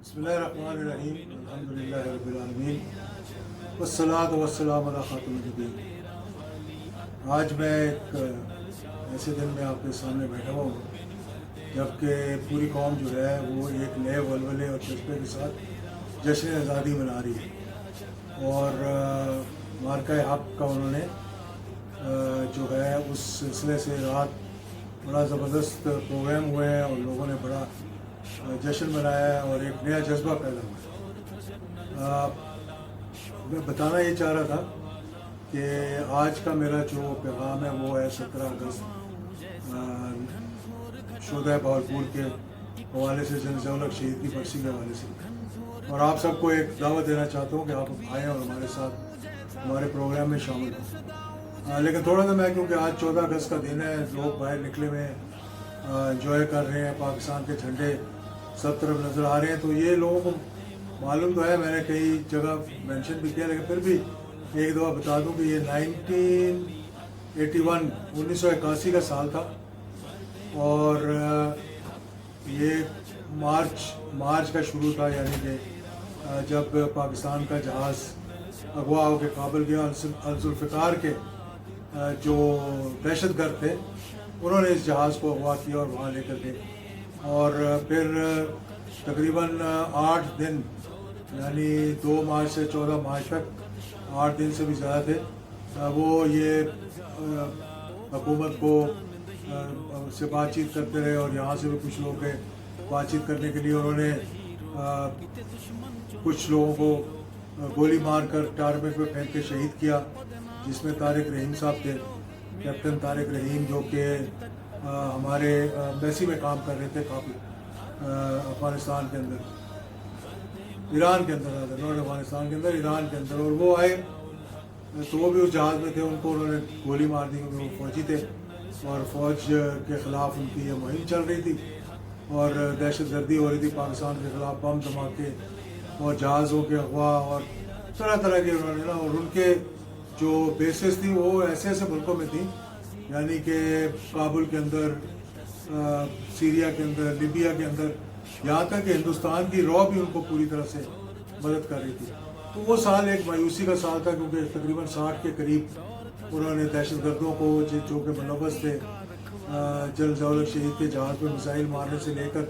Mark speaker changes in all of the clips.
Speaker 1: بسم اللہ الرحمن الرحیم الحمدللہ رب العالمین والصلاۃ والسلام علی خاتم النبیین۔ آج میں ایک ایسے دن میں آپ کے سامنے بیٹھا ہوا ہوں جبکہ پوری قوم جو ہے وہ ایک نئے ولولے اور جذبے کے ساتھ جشن آزادی منا رہی ہے، اور مارکہ حق کا انہوں نے جو ہے اس سلسلے سے رات بڑا زبردست پروگرام ہوئے ہیں اور لوگوں نے بڑا جشن منایا ہے اور ایک نیا جذبہ پیدا ہوا ہے۔ میں بتانا یہ چاہ رہا تھا کہ آج کا میرا جو پیغام ہے وہ ہے 17 اگست شہدائے بہاولپور کے حوالے سے، جنرل ضیاء الحق شہید کی برسی کے حوالے سے، اور آپ سب کو ایک دعوت دینا چاہتا ہوں کہ آپ آئیں اور ہمارے ساتھ ہمارے پروگرام میں شامل ہوں۔ لیکن تھوڑا سا میں، کیونکہ آج 14 اگست کا دن ہے، لوگ باہر نکلے ہوئے ہیں، انجوائے کر رہے ہیں، پاکستان کے جھنڈے سب طرف نظر آ رہے ہیں، تو یہ لوگوں کو معلوم تو ہے، میں نے کئی جگہ مینشن بھی کیا، لیکن پھر بھی ایک دفعہ بتا دوں کہ یہ 1981 کا سال تھا، اور یہ مارچ کا شروع تھا، یعنی کہ جب پاکستان کا جہاز اغوا ہو کے کابل گیا۔ الذوالفقار کے جو دہشت گرد تھے انہوں نے اس جہاز کو اغوا کیا اور وہاں لے کر گئے، اور پھر تقریباً 8 دن، یعنی 2 مارچ سے 14 مارچ تک 8 دن سے بھی زیادہ تھے، وہ یہ حکومت کو سے بات چیت کرتے رہے، اور یہاں سے بھی کچھ لوگ گئے بات چیت کرنے کے لیے۔ انہوں نے کچھ لوگوں کو گولی مار کر ٹارمک پہ پھینک کے شہید کیا، جس میں طارق رحیم صاحب تھے، کیپٹن طارق رحیم، جو کہ ہمارے ایمبیسی میں کام کر رہے تھے کابل، افغانستان کے اندر، ایران کے اندر، نوٹ افغانستان کے اندر، ایران کے اندر، اور وہ آئے تو وہ بھی اس جہاز میں تھے، ان کو انہوں نے گولی مار دی کیونکہ وہ فوجی تھے، اور فوج کے خلاف ان کی یہ مہم چل رہی تھی، اور دہشت گردی ہو رہی تھی پاکستان کے خلاف، بم دھماکے اور جہازوں کے اغوا اور طرح طرح کے انہوں نے نا، اور ان کے جو بیسز تھیں وہ ایسے ایسے ملکوں میں تھیں، یعنی کہ کابل کے اندر، سیریا کے اندر، لیبیا کے اندر، یہاں تک کہ ہندوستان کی رو بھی ان کو پوری طرح سے مدد کر رہی تھی۔ تو وہ سال ایک مایوسی کا سال تھا، کیونکہ تقریباً 60 کے قریب انہوں نے دہشت گردوں کو، جو کہ ملوث تھے جنرل ضیاء الحق شہید کے جہاز پہ میزائل مارنے سے لے کر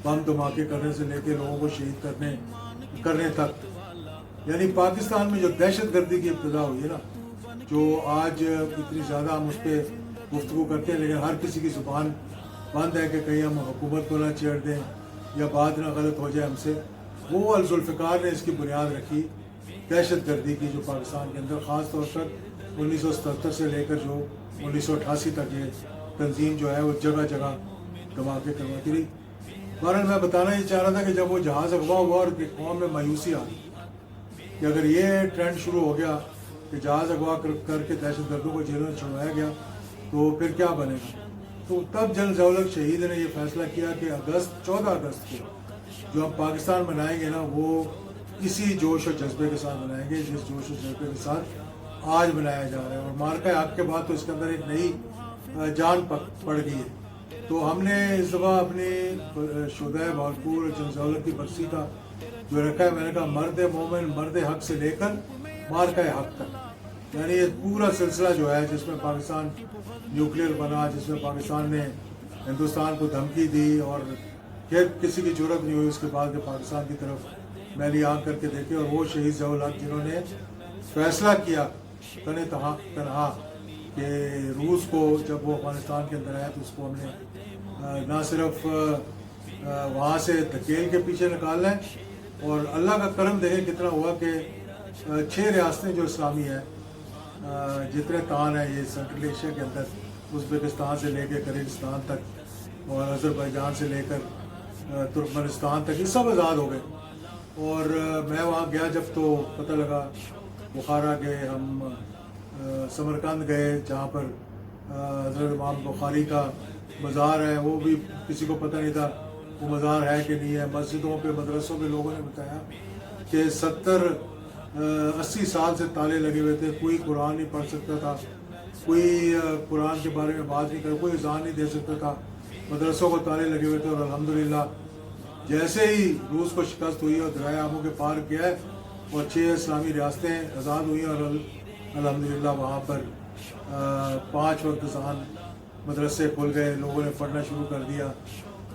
Speaker 1: بم دھماکے کرنے سے لے کے لوگوں کو شہید کرنے تک، یعنی پاکستان میں جو دہشت گردی کی ابتدا ہوئی ہے نا، جو آج اتنی زیادہ ہم اس پہ گفتگو کرتے ہیں، لیکن ہر کسی کی زبان بند ہے کہ کہیں ہم حکومت کو نہ چھیڑ دیں یا بات نہ غلط ہو جائے ہم سے۔ وہ الذوالفقار نے اس کی بنیاد رکھی، دہشت گردی کی، جو پاکستان کے اندر خاص طور پر 1977 سے لے کر جو 1988 تک یہ تنظیم جو ہے وہ جگہ جگہ دھماکے کرواتی رہی۔ بہرحال میں بتانا یہ چاہ رہا تھا کہ جب وہ جہاز اغوا ہوا اور قوم میں مایوسی آ گئی کہ اگر یہ ٹرینڈ شروع ہو گیا کہ جہاز اغوا کر کے دہشت گردوں کو جیلوں میں چھڑوایا گیا تو پھر کیا بنے گا، تو تب جنرل ضیاء الحق شہید نے یہ فیصلہ کیا کہ 14 اگست کو جو ہم پاکستان منائیں گے نا، وہ اسی جوش و جذبے کے ساتھ منائیں گے جس جوش و جذبے کے ساتھ آج منایا جا رہا ہے، اور مارکہ حق کے بعد تو اس کے اندر ایک نئی جان پڑ گئی ہے۔ تو ہم نے اس دفعہ اپنی شہدائے بہاولپور جنرل ضیاء الحق کی برسی کا جو رکھا ہے، میں نے کہا مرد مومن مرد حق سے لے کر مارکہ حق تک، یعنی یہ پورا سلسلہ جو ہے جس میں پاکستان نیوکلیئر بنا، جس میں پاکستان نے ہندوستان کو دھمکی دی، اور پھر کسی کی جرت نہیں ہوئی اس کے بعد کہ پاکستان کی طرف میلی آنکھ کر کے دیکھے، اور وہ شہید ضیاء الحق جنہوں نے فیصلہ کیا تنہا کہ روس کو جب وہ افغانستان کے اندر آیا تو اس کو ہم نے نہ صرف وہاں سے دھکیل کے پیچھے نکالنا ہے، اور اللہ کا کرم دیکھیں کتنا ہوا کہ 6 ریاستیں جو اسلامی ہیں، جتنے تان ہیں یہ سینٹرل ایشیا کے اندر، ازبکستان سے لے کے کرغزستان تک اور آذربائیجان سے لے کر ترکمنستان تک، یہ سب آزاد ہو گئے۔ اور میں وہاں گیا جب تو پتہ لگا، بخارا گئے ہم، سمرقند گئے جہاں پر حضرت امام بخاری کا مزار ہے، وہ بھی کسی کو پتہ نہیں تھا وہ مزار ہے کہ نہیں ہے۔ مسجدوں پہ، مدرسوں پہ لوگوں نے بتایا کہ 70-80 سال سے تالے لگے ہوئے تھے، کوئی قرآن نہیں پڑھ سکتا تھا، کوئی قرآن کے بارے میں بات نہیں کر، کوئی اذان نہیں دے سکتا تھا، مدرسوں کو تالے لگے ہوئے تھے، اور الحمدللہ جیسے ہی روس کو شکست ہوئی اور دریائے آمو کے پار کیا ہے اور 6 اسلامی ریاستیں آزاد ہوئی اور الحمدللہ وہاں پر 5 وقت ذہن مدرسے کھل گئے، لوگوں نے پڑھنا شروع کر دیا.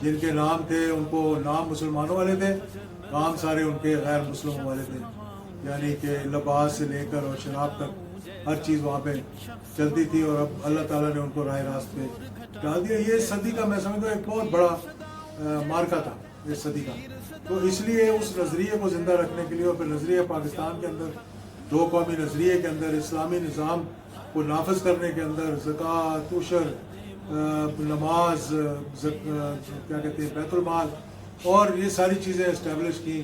Speaker 1: جن کے نام تھے ان کو نام مسلمانوں والے تھے، کام سارے ان کے غیر مسلموں والے تھے، یعنی کہ لباس سے لے کر اور شراب تک ہر چیز وہاں پہ چلتی تھی. اور اب اللہ تعالیٰ نے ان کو راہ راست پہ ڈال دیا. یہ صدی کا میں سمجھتا ہوں ایک بہت بڑا مارکا تھا اس صدی کا. تو اس لیے اس نظریے کو زندہ رکھنے کے لیے اور پھر نظریہ پاکستان کے اندر 2 قومی نظریے کے اندر اسلامی نظام کو نافذ کرنے کے اندر زکوٰۃ، عشر، نماز، کیا کہتے ہیں بیت المال اور یہ ساری چیزیں اسٹیبلش کی.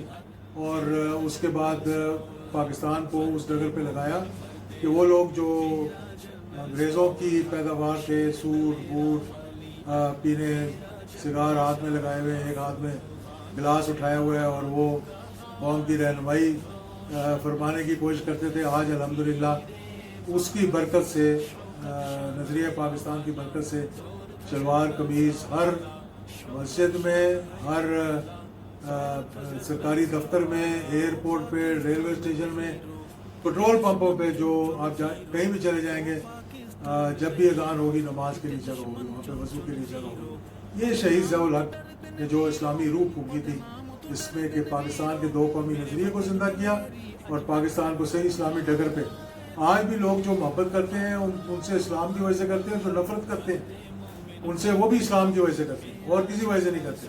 Speaker 1: اور اس کے بعد پاکستان کو اس ڈگر پہ لگایا کہ وہ لوگ جو انگریزوں کی پیداوار تھے، سوٹ بوٹ پینے، سگار ہاتھ میں لگائے ہوئے، ایک ہاتھ میں گلاس اٹھایا ہوا ہے اور وہ قوم کی رہنمائی فرمانے کی کوشش کرتے تھے. آج الحمدللہ اس کی برکت سے، نظریہ پاکستان کی برکت سے شلوار قمیض ہر مسجد میں، ہر سرکاری دفتر میں، ایئرپورٹ پہ، ریلوے اسٹیشن میں، پٹرول پمپوں پہ، جو آپ کہیں بھی چلے جائیں گے، جب بھی اذان ہوگی نماز کے لیے جگہ ہوگی، وہاں پہ وضو کے لیے جگہ ہوگی. یہ شہید ضیاء الحق نے جو اسلامی روح پھونکی تھی اس میں کہ پاکستان کے 2 قومی نظریے کو زندہ کیا اور پاکستان کو صحیح اسلامی ڈگر پہ. آج بھی لوگ جو محبت کرتے ہیں ان سے اسلام کی وجہ سے کرتے ہیں، جو نفرت کرتے ہیں ان سے وہ بھی اسلام کی وجہ سے کرتے ہیں اور کسی وجہ سے نہیں کرتے.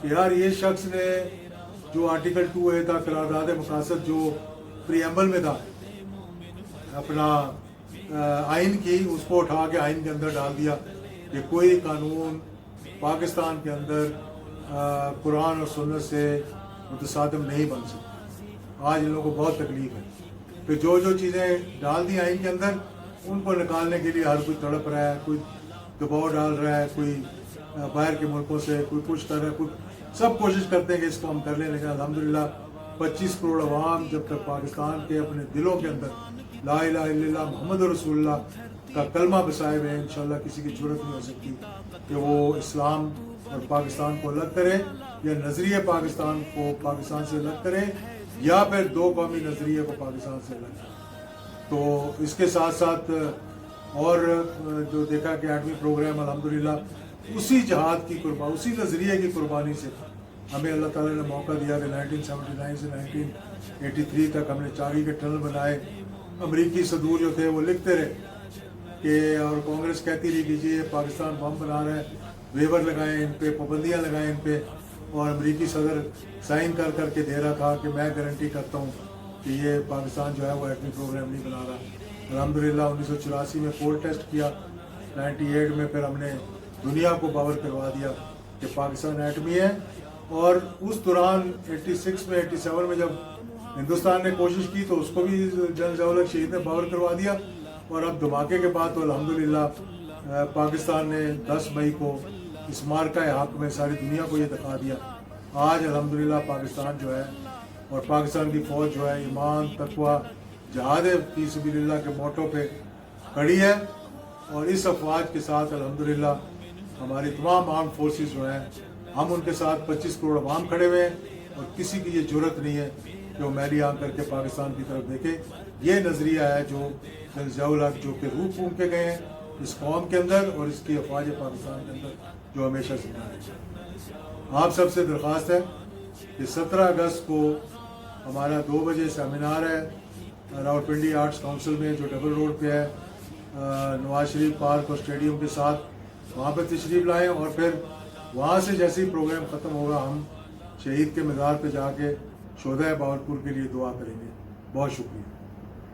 Speaker 1: کہ یار یہ شخص نے جو آرٹیکل 2A تھا، قرارداد مقاصد جو پریمبل میں تھا اپنا آئین کی، اس کو اٹھا کے آئین کے اندر ڈال دیا کہ کوئی قانون پاکستان کے اندر قرآن اور سنت سے متصادم نہیں بن سکتا. آج ان لوگوں کو بہت تکلیف ہے کہ جو چیزیں ڈال دی آئین کے اندر ان کو نکالنے کے لیے ہر کوئی تڑپ رہا ہے، کوئی دباؤ ڈال رہا ہے، کوئی باہر کے ملکوں سے کوئی کچھ کر رہا ہے، سب کوشش کرتے ہیں کہ اس کو ہم کر لیں. لیکن الحمدللہ 25 کروڑ عوام جب تک پاکستان کے اپنے دلوں کے اندر لا الہ الا اللہ محمد رسول اللہ کا کلمہ بسائے ہوئے ہیں، انشاءاللہ کسی کی جرت نہیں ہو سکتی کہ وہ اسلام اور پاکستان کو الگ کرے یا نظریہ پاکستان کو پاکستان سے الگ کرے یا پھر 2 قومی نظریے کو پاکستان سے الگ کرے. تو اس کے ساتھ ساتھ اور جو دیکھا کہ 8ویں پروگرام الحمدللہ اسی جہاد کی قربانی، اسی نظریے کی قربانی سے ہمیں اللہ تعالیٰ نے موقع دیا کہ 1979 سے 1983 تک ہم نے چاگی کے ٹنل بنائے. امریکی صدور جو تھے وہ لکھتے رہے کہ اور کانگریس کہتی رہی کہ جی پاکستان بم بنا رہا ہے، ویور لگائیں ان پہ، پابندیاں لگائیں ان پہ. اور امریکی صدر سائن کر کے دے رہا تھا کہ میں گارنٹی کرتا ہوں کہ یہ پاکستان جو ہے وہ ایٹمی پروگرام نہیں بنا رہا. الحمدللہ 1984 میں پول ٹیسٹ کیا، 98 میں پھر ہم نے دنیا کو باور کروا دیا کہ پاکستان ایٹمی ہے. اور اس دوران 86 میں 87 میں جب ہندوستان نے کوشش کی تو اس کو بھی جنرل ضیاء الحق شہید نے باور کروا دیا. اور اب دھماکے کے بعد تو الحمدللہ پاکستان نے 10 مئی کو اس مارکہ حق میں ساری دنیا کو یہ دکھا دیا. آج الحمدللہ پاکستان جو ہے اور پاکستان کی فوج جو ہے ایمان، تقوی، جہاد فی سبیل اللہ کے موٹو پہ کھڑی ہے. اور اس افواج کے ساتھ الحمدللہ ہماری تمام آرم فورسز جو ہیں، ہم ان کے ساتھ 25 کروڑ عوام کھڑے ہوئے ہیں اور کسی کی یہ جرت نہیں ہے کہ وہ میلی آنکھ کر کے پاکستان کی طرف دیکھے. یہ نظریہ ہے جو جنرل ضیاء الحق جو کہ روح پھونک کے گئے ہیں اس قوم کے اندر اور اس کی افواج پاکستان کے اندر، جو ہمیشہ زندہ ہے. آپ سب سے درخواست ہے کہ 17 اگست کو ہمارا 2 بجے سیمینار ہے راولپنڈی آرٹس کونسل میں جو ڈبل روڈ پہ ہے، نواز شریف پارک اور اسٹیڈیم کے ساتھ. وہاں پہ تشریف لائیں اور پھر وہاں سے جیسے ہی پروگرام ختم ہوگا ہم شہید کے مزار پہ جا کے شہدائے باولپور کے لیے دعا کریں گے. بہت شکریہ.